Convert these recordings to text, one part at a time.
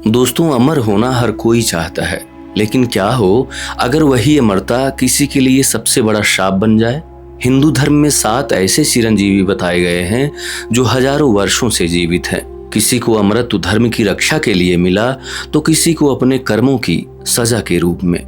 दोस्तों, अमर होना हर कोई चाहता है, लेकिन क्या हो अगर वही अमरता किसी के लिए सबसे बड़ा श्राप बन जाए। हिंदू धर्म में 7 ऐसे चिरंजीवी बताए गए हैं जो हजारों वर्षों से जीवित हैं। किसी को अमरत्व धर्म की रक्षा के लिए मिला तो किसी को अपने कर्मों की सजा के रूप में।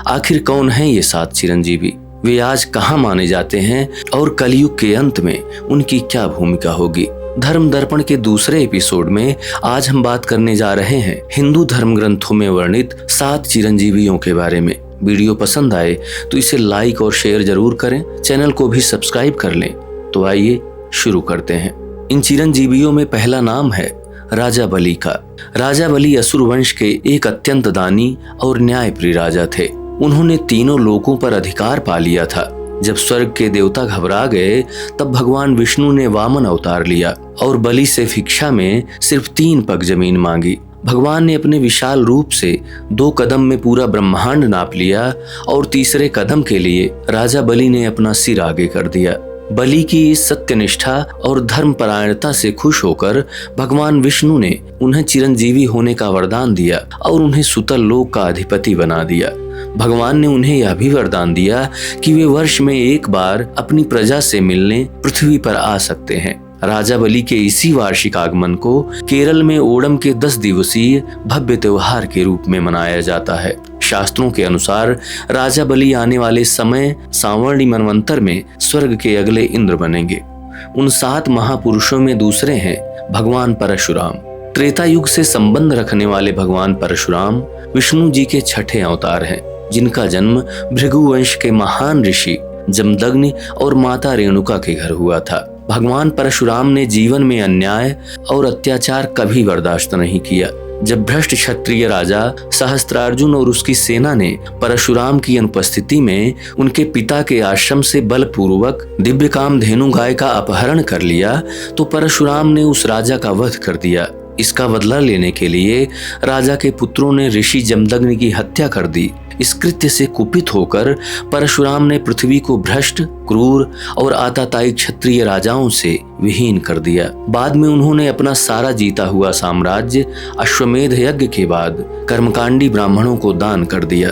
आखिर कौन है ये 7 चिरंजीवी? वे आज कहाँ माने जाते हैं और कलयुग के अंत में उनकी क्या भूमिका होगी? धर्म दर्पण के दूसरे एपिसोड में आज हम बात करने जा रहे हैं हिंदू धर्म ग्रंथों में वर्णित 7 चिरंजीवियों के बारे में। वीडियो पसंद आए तो इसे लाइक और शेयर जरूर करें, चैनल को भी सब्सक्राइब कर लें। तो आइए शुरू करते हैं। इन चिरंजीवियों में पहला नाम है राजा बलि का। राजा बलि असुर वंश के एक अत्यंत दानी और न्यायप्रिय राजा थे। उन्होंने तीनों लोकों पर अधिकार पा लिया था। जब स्वर्ग के देवता घबरा गए तब भगवान विष्णु ने वामन अवतार लिया और बलि से भिक्षा में सिर्फ 3 पग जमीन मांगी। भगवान ने अपने विशाल रूप से 2 कदम में पूरा ब्रह्मांड नाप लिया और तीसरे कदम के लिए राजा बलि ने अपना सिर आगे कर दिया। बलि की इस सत्यनिष्ठा और धर्मपरायणता से खुश होकर भगवान विष्णु ने उन्हें चिरंजीवी होने का वरदान दिया और उन्हें सुतल लोक का अधिपति बना दिया। भगवान ने उन्हें यह भी वरदान दिया कि वे वर्ष में एक बार अपनी प्रजा से मिलने पृथ्वी पर आ सकते हैं। राजा बलि के इसी वार्षिक आगमन को केरल में ओणम के 10 दिवसीय भव्य त्योहार के रूप में मनाया जाता है। शास्त्रों के अनुसार राजा बलि आने वाले समय सांवर्णी मनवंतर में स्वर्ग के अगले इंद्र बनेंगे। उन 7 महापुरुषों में दूसरे हैं भगवान परशुराम। त्रेता युग से संबंध रखने वाले भगवान परशुराम विष्णु जी के 6ठे अवतार हैं, जिनका जन्म भृगुवंश के महान ऋषि जमदग्नि और माता रेणुका के घर हुआ था। भगवान परशुराम ने जीवन में अन्याय और अत्याचार कभी बर्दाश्त नहीं किया। जब भ्रष्ट क्षत्रिय राजा सहस्त्रार्जुन और उसकी सेना ने परशुराम की अनुपस्थिति में उनके पिता के आश्रम से बलपूर्वक दिव्य काम धेनु गाय का अपहरण कर लिया तो परशुराम ने उस राजा का वध कर दिया। इसका बदला लेने के लिए राजा के पुत्रों ने ऋषि जमदग्नि की हत्या कर दी। इस कृत्य से कुपित होकर परशुराम ने पृथ्वी को भ्रष्ट, क्रूर और आताताई क्षत्रिय राजाओं से विहीन कर दिया। बाद में उन्होंने अपना सारा जीता हुआ साम्राज्य अश्वमेध यज्ञ के बाद कर्मकांडी ब्राह्मणों को दान कर दिया।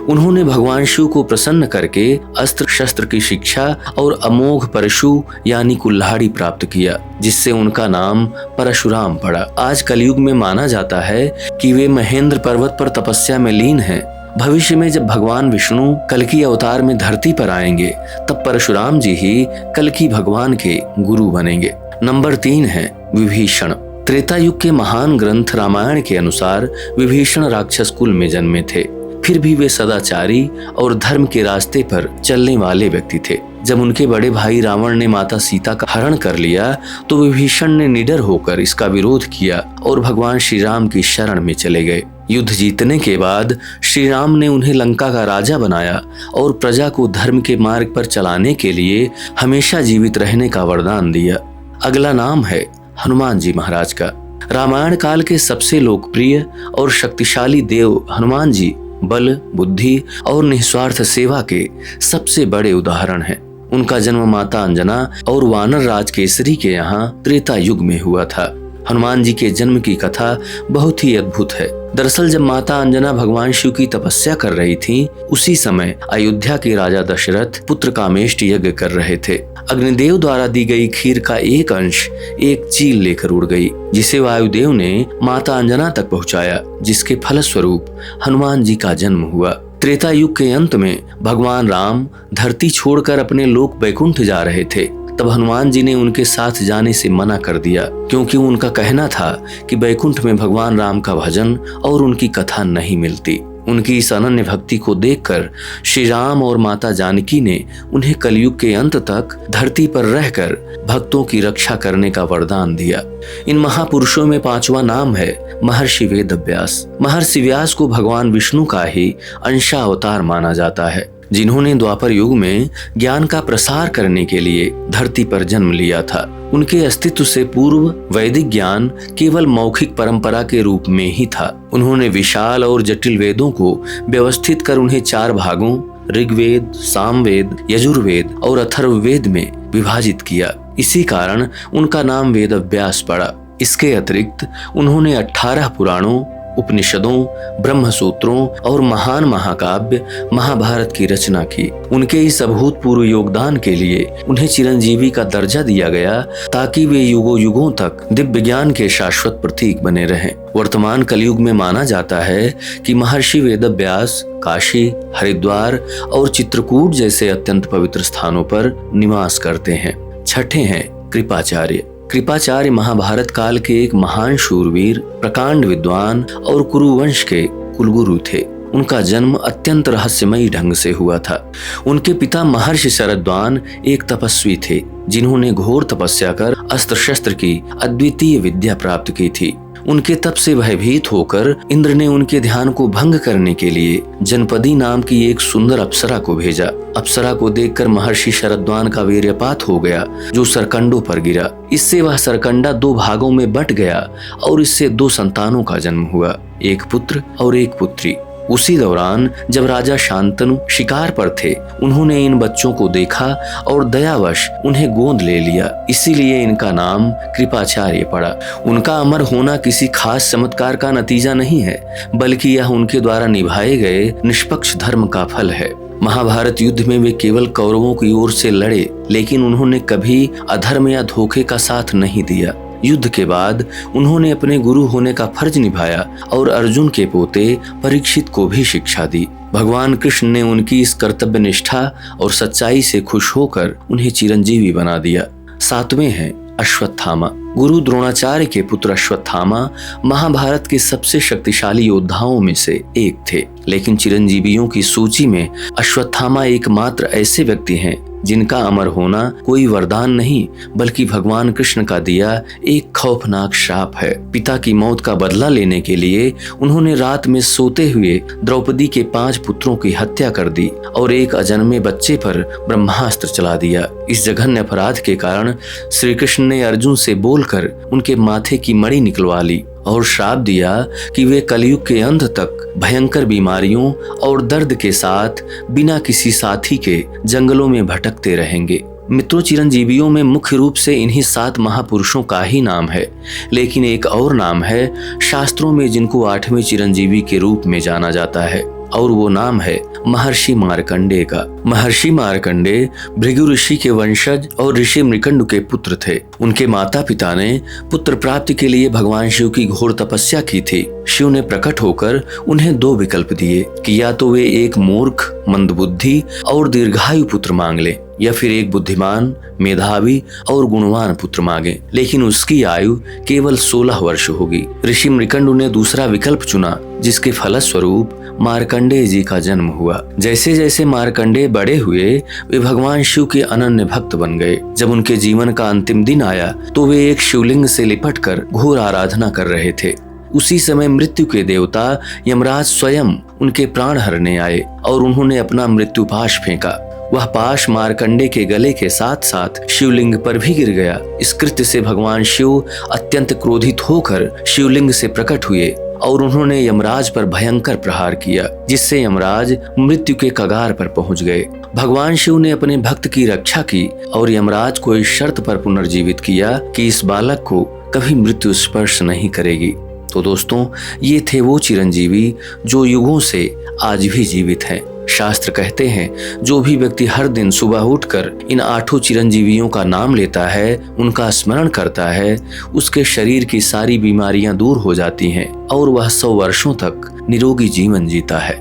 उन्होंने भगवान शिव को प्रसन्न करके अस्त्र शस्त्र की शिक्षा और अमोघ परशु यानी कुल्हाड़ी प्राप्त किया, जिससे उनका नाम परशुराम पड़ा। आज कलयुग में माना जाता है कि वे महेंद्र पर्वत पर तपस्या में लीन हैं। भविष्य में जब भगवान विष्णु कल्कि अवतार में धरती पर आएंगे तब परशुराम जी ही कल्कि भगवान के गुरु बनेंगे। नंबर 3 है विभीषण। त्रेता युग के महान ग्रंथ रामायण के अनुसार विभीषण राक्षस कुल में जन्मे थे, फिर भी वे सदाचारी और धर्म के रास्ते पर चलने वाले व्यक्ति थे। जब उनके बड़े भाई रावण ने माता सीता का हरण कर लिया तो विभीषण ने निडर होकर इसका विरोध किया और भगवान श्री राम की शरण में चले गए। युद्ध जीतने के बाद श्री राम ने उन्हें लंका का राजा बनाया और प्रजा को धर्म के मार्ग पर चलाने के लिए हमेशा जीवित रहने का वरदान दिया। अगला नाम है हनुमान जी महाराज का। रामायण काल के सबसे लोकप्रिय और शक्तिशाली देव हनुमान जी बल, बुद्धि और निस्वार्थ सेवा के सबसे बड़े उदाहरण हैं। उनका जन्म माता अंजना और वानर राज केसरी के यहाँ त्रेता युग में हुआ था। हनुमान जी के जन्म की कथा बहुत ही अद्भुत है। दरअसल जब माता अंजना भगवान शिव की तपस्या कर रही थी, उसी समय अयोध्या के राजा दशरथ पुत्र कामेष्ट यज्ञ कर रहे थे। अग्निदेव द्वारा दी गई खीर का एक अंश एक चील लेकर उड़ गई, जिसे वायुदेव ने माता अंजना तक पहुंचाया, जिसके फलस्वरूप हनुमान जी का जन्म हुआ। त्रेता युग के अंत में भगवान राम धरती छोड़कर अपने लोक बैकुंठ जा रहे थे। तब हनुमान जी ने उनके साथ जाने से मना कर दिया, क्योंकि उनका कहना था कि बैकुंठ में भगवान राम का भजन और उनकी कथा नहीं मिलती। उनकी इस अनन्य भक्ति को देखकर श्री राम और माता जानकी ने उन्हें कलयुग के अंत तक धरती पर रहकर भक्तों की रक्षा करने का वरदान दिया। इन महापुरुषों में 5वां नाम है महर्षि वेदव्यास। महर्षि व्यास को भगवान विष्णु का ही अंशावतार माना जाता है, जिन्होंने द्वापर युग में ज्ञान का प्रसार करने के लिए धरती पर जन्म लिया था। उनके अस्तित्व से पूर्व वैदिक ज्ञान केवल मौखिक परंपरा के रूप में ही था। उन्होंने विशाल और जटिल वेदों को व्यवस्थित कर उन्हें 4 भागों ऋग्वेद, सामवेद, यजुर्वेद और अथर्ववेद में विभाजित किया। इसी कारण उनका नाम वेदव्यास पड़ा। इसके अतिरिक्त उन्होंने 18 पुराणों, उपनिषदों, ब्रह्म सूत्रों और महान महाकाव्य महाभारत की रचना की। उनके इस अभूतपूर्व योगदान के लिए उन्हें चिरंजीवी का दर्जा दिया गया ताकि वे युगों युगों तक दिव्य ज्ञान के शाश्वत प्रतीक बने रहें। वर्तमान कलयुग में माना जाता है कि महर्षि वेदव्यास काशी, हरिद्वार और चित्रकूट जैसे अत्यंत पवित्र स्थानों पर निवास करते हैं। छठे हैं कृपाचार्य। कृपाचार्य महाभारत काल के एक महान शूरवीर, प्रकांड विद्वान और कुरुवंश के कुलगुरु थे। उनका जन्म अत्यंत रहस्यमयी ढंग से हुआ था। उनके पिता महर्षि शरद्वान एक तपस्वी थे जिन्होंने घोर तपस्या कर अस्त्र शस्त्र की अद्वितीय विद्या प्राप्त की थी। उनके तप से भयभीत होकर इंद्र ने उनके ध्यान को भंग करने के लिए जनपदी नाम की एक सुंदर अप्सरा को भेजा। अप्सरा को देखकर महर्षि शरद्वान का वीर्यपात हो गया जो सरकंडों पर गिरा। इससे वह सरकंडा 2 भागों में बट गया और इससे 2 संतानों का जन्म हुआ, एक पुत्र और एक पुत्री। उसी दौरान जब राजा शांतनु शिकार पर थे, उन्होंने इन बच्चों को देखा और दयावश उन्हें गोद ले लिया। इसीलिए इनका नाम कृपाचार्य पड़ा। उनका अमर होना किसी खास चमत्कार का नतीजा नहीं है, बल्कि यह उनके द्वारा निभाए गए निष्पक्ष धर्म का फल है। महाभारत युद्ध में वे केवल कौरवों की ओर से लड़े, लेकिन उन्होंने कभी अधर्म या धोखे का साथ नहीं दिया। युद्ध के बाद उन्होंने अपने गुरु होने का फर्ज निभाया और अर्जुन के पोते परीक्षित को भी शिक्षा दी। भगवान कृष्ण ने उनकी इस कर्तव्य निष्ठा और सच्चाई से खुश होकर उन्हें चिरंजीवी बना दिया। 7वें हैं अश्वत्थामा। गुरु द्रोणाचार्य के पुत्र अश्वत्थामा महाभारत के सबसे शक्तिशाली योद्धाओं में से एक थे, लेकिन चिरंजीवियों की सूची में अश्वत्थामा एकमात्र ऐसे व्यक्ति हैं जिनका अमर होना कोई वरदान नहीं बल्कि भगवान कृष्ण का दिया एक खौफनाक श्राप है। पिता की मौत का बदला लेने के लिए उन्होंने रात में सोते हुए द्रौपदी के 5 पुत्रों की हत्या कर दी और एक अजन्मे बच्चे पर ब्रह्मास्त्र चला दिया। इस जघन्य अपराध के कारण श्री कृष्ण ने अर्जुन से बोलकर उनके माथे की मणि निकलवा ली और श्राप दिया कि वे कलयुग के अंत तक भयंकर बीमारियों और दर्द के साथ बिना किसी साथी के जंगलों में भटकते रहेंगे। मित्रों, चिरंजीवियों में मुख्य रूप से इन्हीं 7 महापुरुषों का ही नाम है, लेकिन एक और नाम है शास्त्रों में जिनको 8वें चिरंजीवी के रूप में जाना जाता है, और वो नाम है महर्षि मार्कंडेय का। महर्षि मार्कंडेय भृगु ऋषि के वंशज और ऋषि मृकंडु के पुत्र थे। उनके माता पिता ने पुत्र प्राप्ति के लिए भगवान शिव की घोर तपस्या की थी। शिव ने प्रकट होकर उन्हें 2 विकल्प दिए कि या तो वे एक मूर्ख, मंदबुद्धि और दीर्घायु पुत्र मांग ले, या फिर एक बुद्धिमान, मेधावी और गुणवान पुत्र मांगे, लेकिन उसकी आयु केवल 16 वर्ष होगी। ऋषि मृकंडु ने दूसरा विकल्प चुना, जिसके फलस्वरूप मार्कंडेय जी का जन्म हुआ। जैसे जैसे मार्कंडेय बड़े हुए, वे भगवान शिव के अनन्य भक्त बन गए। जब उनके जीवन का अंतिम दिन आया तो वे एक शिवलिंग से लिपटकर घोर आराधना कर रहे थे। उसी समय मृत्यु के देवता यमराज स्वयं उनके प्राण हरने आए और उन्होंने अपना मृत्यु पाश फेंका। वह पाश मार्कंडेय के गले के साथ साथ शिवलिंग पर भी गिर गया। इस कृत्य से भगवान शिव अत्यंत क्रोधित होकर शिवलिंग से प्रकट हुए और उन्होंने यमराज पर भयंकर प्रहार किया, जिससे यमराज मृत्यु के कगार पर पहुंच गए। भगवान शिव ने अपने भक्त की रक्षा की और यमराज को इस शर्त पर पुनर्जीवित किया कि इस बालक को कभी मृत्यु स्पर्श नहीं करेगी। तो दोस्तों, ये थे वो चिरंजीवी जो युगों से आज भी जीवित हैं। शास्त्र कहते हैं जो भी व्यक्ति हर दिन सुबह उठकर इन 8 चिरंजीवियों का नाम लेता है, उनका स्मरण करता है, उसके शरीर की सारी बीमारियां दूर हो जाती हैं और वह 100 वर्षों तक निरोगी जीवन जीता है।